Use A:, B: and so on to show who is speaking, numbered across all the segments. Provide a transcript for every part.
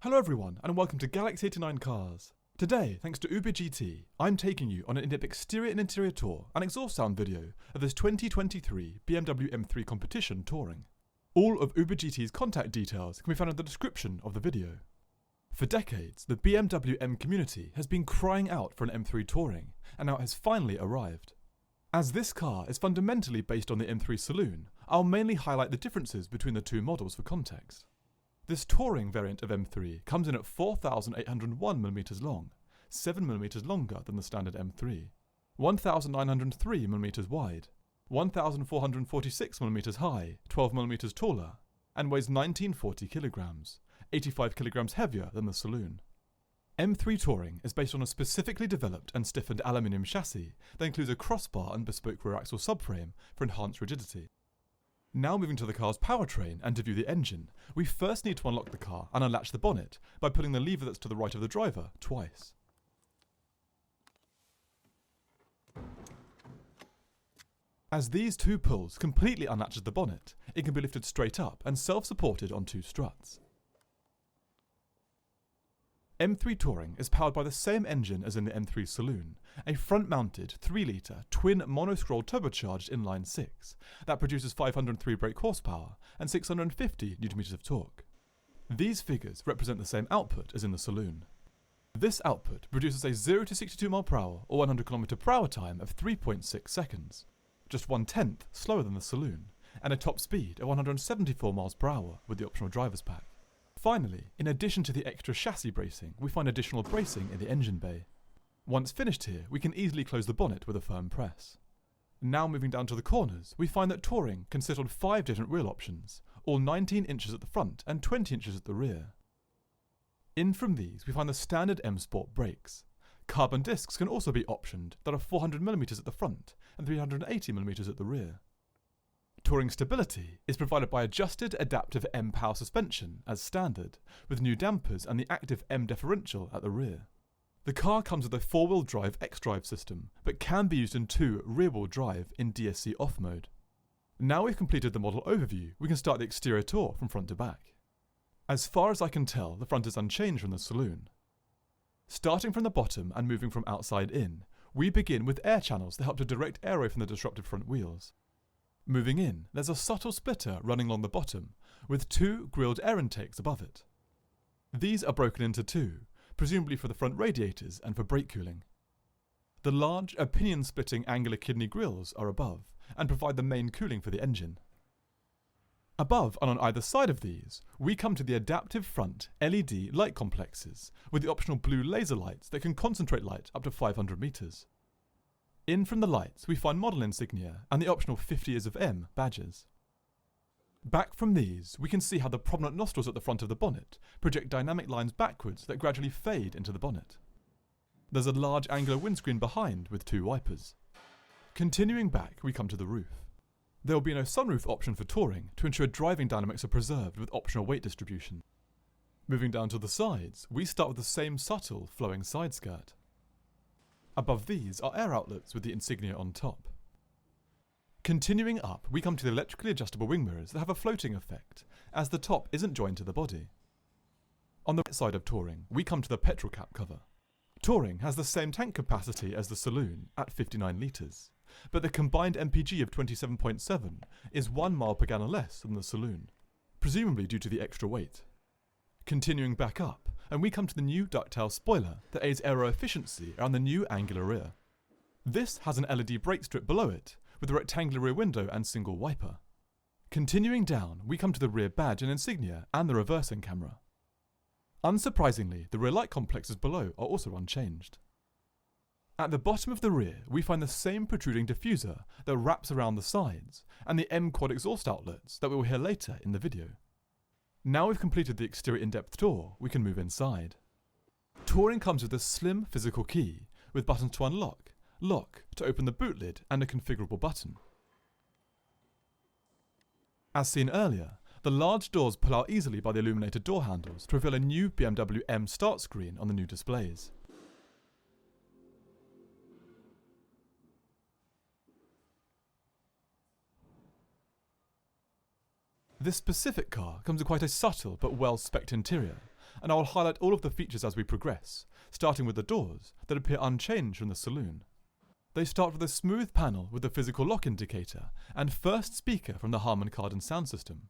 A: Hello everyone, and welcome to Galaxy 89 Cars. Today, thanks to Uber GT, I'm taking you on an in-depth exterior and interior tour and exhaust sound video of this 2023 BMW M3 Competition Touring. All of Uber GT's contact details can be found in the description of the video. For decades, the BMW M community has been crying out for an M3 Touring, and now it has finally arrived. As this car is fundamentally based on the M3 Saloon, I'll mainly highlight the differences between the two models for context. This touring variant of M3 comes in at 4,801mm long, 7mm longer than the standard M3, 1,903mm wide, 1,446mm high, 12mm taller, and weighs 1940kg, 85kg heavier than the Saloon. M3 Touring is based on a specifically developed and stiffened aluminium chassis that includes a crossbar and bespoke rear axle subframe for enhanced rigidity. Now moving to the car's powertrain and to view the engine, we first need to unlock the car and unlatch the bonnet by pulling the lever that's to the right of the driver twice. As these two pulls completely unlatches the bonnet, it can be lifted straight up and self-supported on two struts. M3 Touring is powered by the same engine as in the M3 Saloon, a front-mounted 3-litre twin mono-scroll turbocharged inline-6 that produces 503 brake horsepower and 650 Nm of torque. These figures represent the same output as in the Saloon. This output produces a 0 to 62 mph or 100 km/h time of 3.6 seconds, just 1/10 slower than the Saloon, and a top speed of 174 mph with the optional driver's pack. Finally, in addition to the extra chassis bracing, we find additional bracing in the engine bay. Once finished here, we can easily close the bonnet with a firm press. Now moving down to the corners, we find that Touring can sit on 5 different wheel options, all 19 inches at the front and 20 inches at the rear. In from these, we find the standard M Sport brakes. Carbon discs can also be optioned that are 400mm at the front and 380mm at the rear. Touring stability is provided by adjusted adaptive M power suspension as standard, with new dampers and the active M differential at the rear. The car comes with a 4-wheel drive X-Drive system, but can be used in 2 rear-wheel drive in DSC off mode. Now we've completed the model overview, we can start the exterior tour from front to back. As far as I can tell, the front is unchanged from the Saloon. Starting from the bottom and moving from outside in, we begin with air channels that help to direct air away from the disrupted front wheels. Moving in, there's a subtle splitter running along the bottom, with 2 grilled air intakes above it. These are broken into 2, presumably for the front radiators and for brake cooling. The large, opinion-splitting angular kidney grills are above, and provide the main cooling for the engine. Above and on either side of these, we come to the adaptive front LED light complexes, with the optional blue laser lights that can concentrate light up to 500 meters. In from the lights, we find model insignia and the optional 50 years of M badges. Back from these, we can see how the prominent nostrils at the front of the bonnet project dynamic lines backwards that gradually fade into the bonnet. There's a large angular windscreen behind with 2 wipers. Continuing back, we come to the roof. There will be no sunroof option for Touring to ensure driving dynamics are preserved with optional weight distribution. Moving down to the sides, we start with the same subtle flowing side skirt. Above these are air outlets with the insignia on top. Continuing up, we come to the electrically adjustable wing mirrors that have a floating effect, as the top isn't joined to the body. On the right side of Touring, we come to the petrol cap cover. Touring has the same tank capacity as the Saloon at 59 litres, but the combined MPG of 27.7 is 1 mile per gallon less than the Saloon, presumably due to the extra weight. Continuing back up, and we come to the new ductile spoiler that aids aero efficiency around the new angular rear. This has an LED brake strip below it, with a rectangular rear window and single wiper. Continuing down, we come to the rear badge and insignia and the reversing camera. Unsurprisingly, the rear light complexes below are also unchanged. At the bottom of the rear, we find the same protruding diffuser that wraps around the sides, and the M quad exhaust outlets that we will hear later in the video. Now we've completed the exterior in-depth tour, we can move inside. Touring comes with a slim physical key, with buttons to unlock, lock to open the boot lid, and a configurable button. As seen earlier, the large doors pull out easily by the illuminated door handles to reveal a new BMW M start screen on the new displays. This specific car comes with quite a subtle but well-spec'd interior, and I will highlight all of the features as we progress, starting with the doors that appear unchanged from the saloon. They start with a smooth panel with the physical lock indicator and first speaker from the Harman Kardon sound system.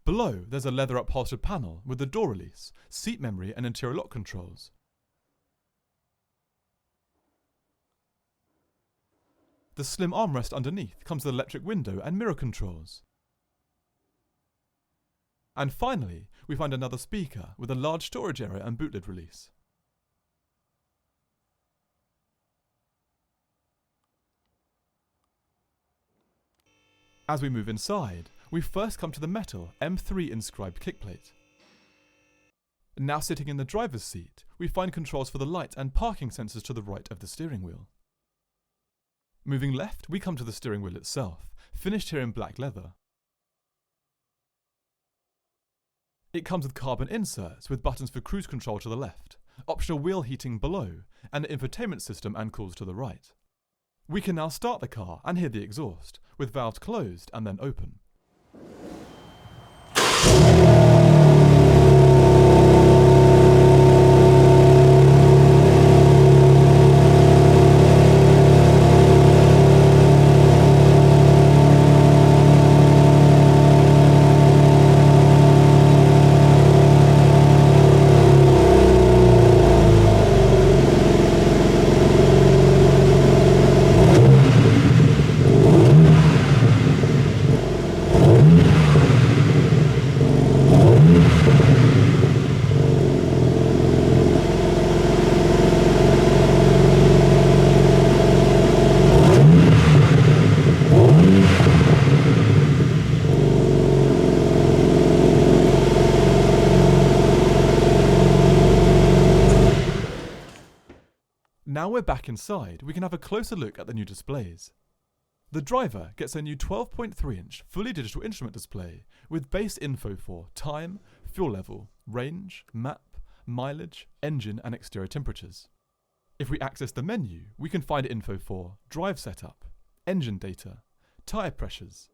A: Below, there's a leather upholstered panel with the door release, seat memory and interior lock controls. The slim armrest underneath comes with electric window and mirror controls. And finally, we find another speaker with a large storage area and boot lid release. As we move inside, we first come to the metal M3 inscribed kickplate. Now sitting in the driver's seat, we find controls for the light and parking sensors to the right of the steering wheel. Moving left, we come to the steering wheel itself, finished here in black leather. It comes with carbon inserts with buttons for cruise control to the left, optional wheel heating below, and an infotainment system and cools to the right. We can now start the car and hear the exhaust, with valves closed and then open. Now we're back inside, we can have a closer look at the new displays. The driver gets a new 12.3-inch fully digital instrument display with base info for time, fuel level, range, map, mileage, engine and exterior temperatures. If we access the menu, we can find info for drive setup, engine data, tyre pressures,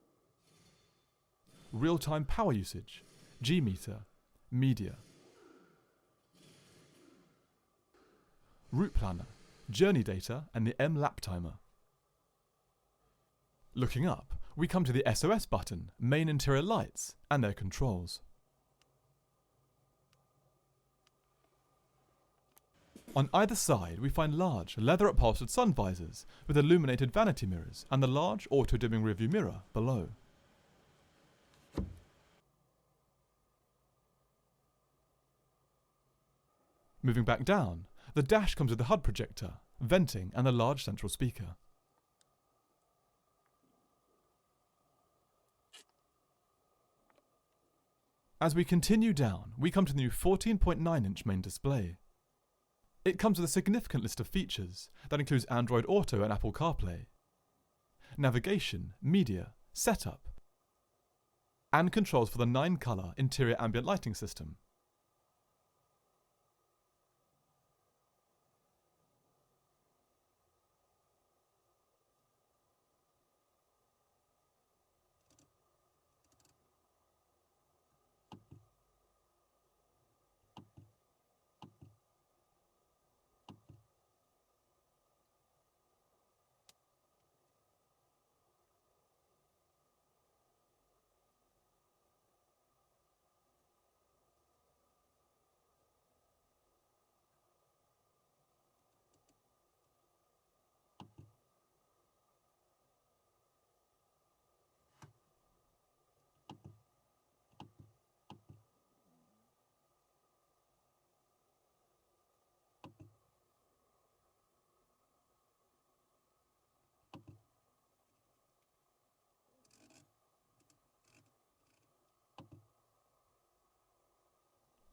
A: real-time power usage, G-meter, media, route planner, journey data and the M lap timer. Looking up, we come to the SOS button, main interior lights and their controls. On either side we find large leather upholstered sun visors with illuminated vanity mirrors and the large auto dimming rearview mirror below. Moving back down, the dash comes with the HUD projector, venting and a large central speaker. As we continue down, we come to the new 14.9-inch main display. It comes with a significant list of features that includes Android Auto and Apple CarPlay, navigation, media, setup, and controls for the 9-colour interior ambient lighting system.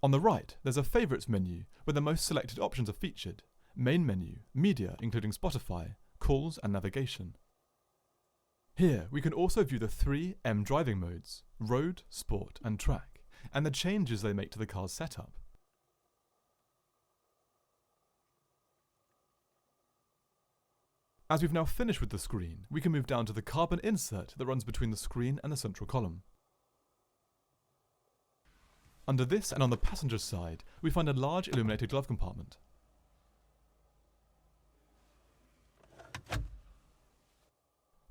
A: On the right, there's a Favorites menu where the most selected options are featured. Main menu, media including Spotify, calls and navigation. Here we can also view the 3 M driving modes, road, sport and track, and the changes they make to the car's setup. As we've now finished with the screen, we can move down to the carbon insert that runs between the screen and the central column. Under this and on the passenger side, we find a large illuminated glove compartment.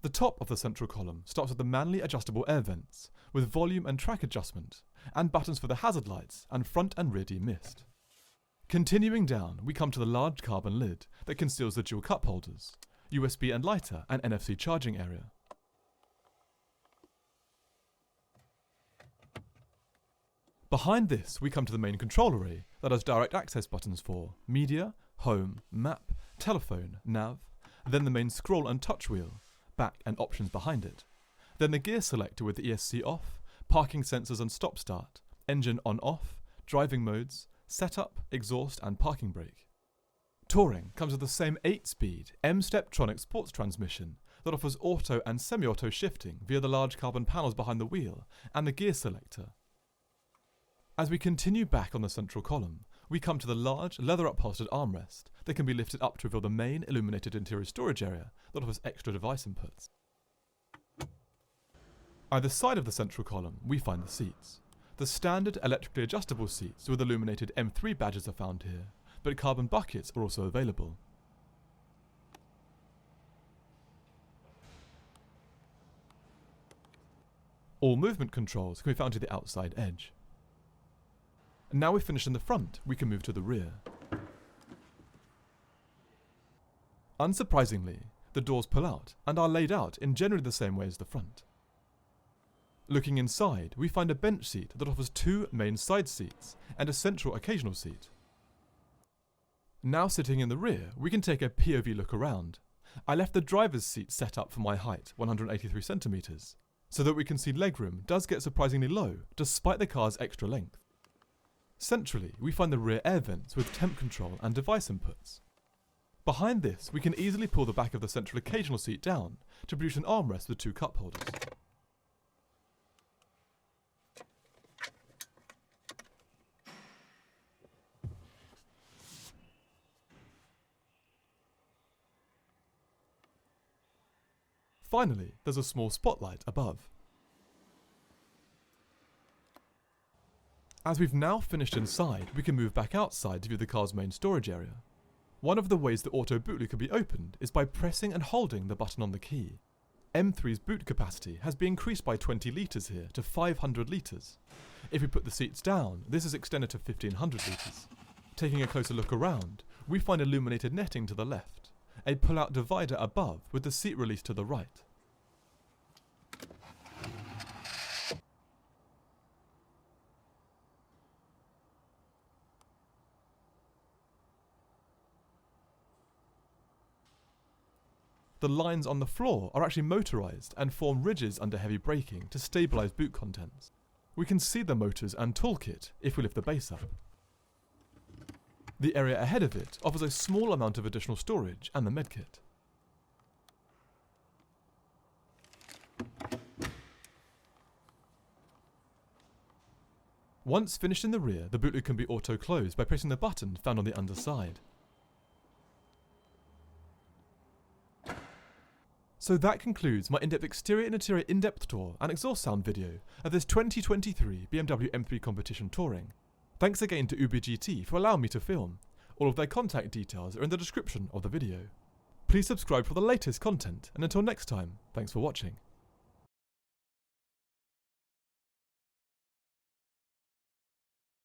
A: The top of the central column starts with the manually adjustable air vents, with volume and track adjustment, and buttons for the hazard lights and front and rear demist. Continuing down, we come to the large carbon lid that conceals the dual cup holders, USB and lighter, and NFC charging area. Behind this, we come to the main control array that has direct access buttons for media, home, map, telephone, nav, then the main scroll and touch wheel, back and options behind it, then the gear selector with the ESC off, parking sensors and stop start, engine on off, driving modes, setup, exhaust and parking brake. Touring comes with the same 8-speed M-Steptronic sports transmission that offers auto and semi-auto shifting via the large carbon panels behind the wheel and the gear selector. As we continue back on the central column, we come to the large leather upholstered armrest that can be lifted up to reveal the main illuminated interior storage area that offers extra device inputs. Either side of the central column, we find the seats. The standard electrically adjustable seats with illuminated M3 badges are found here, but carbon buckets are also available. All movement controls can be found to the outside edge. Now we've finished in the front, we can move to the rear. Unsurprisingly, the doors pull out and are laid out in generally the same way as the front. Looking inside, we find a bench seat that offers 2 main side seats and a central occasional seat. Now sitting in the rear, we can take a POV look around. I left the driver's seat set up for my height, 183 centimeters, so that we can see legroom does get surprisingly low despite the car's extra length. Centrally, we find the rear air vents with temp control and device inputs. Behind this, we can easily pull the back of the central occasional seat down to produce an armrest with 2 cup holders. Finally, there's a small spotlight above. As we've now finished inside, we can move back outside to view the car's main storage area. One of the ways the auto boot lid can be opened is by pressing and holding the button on the key. M3's boot capacity has been increased by 20 litres here to 500 litres. If we put the seats down, this is extended to 1500 litres. Taking a closer look around, we find illuminated netting to the left, a pull-out divider above with the seat release to the right. The lines on the floor are actually motorised and form ridges under heavy braking to stabilise boot contents. We can see the motors and toolkit if we lift the base up. The area ahead of it offers a small amount of additional storage and the medkit. Once finished in the rear, the boot lid can be auto-closed by pressing the button found on the underside. So that concludes my in-depth exterior and interior in-depth tour and exhaust sound video of this 2023 BMW M3 Competition Touring. Thanks again to Uber GT for allowing me to film. All of their contact details are in the description of the video. Please subscribe for the latest content, and until next time, thanks for watching.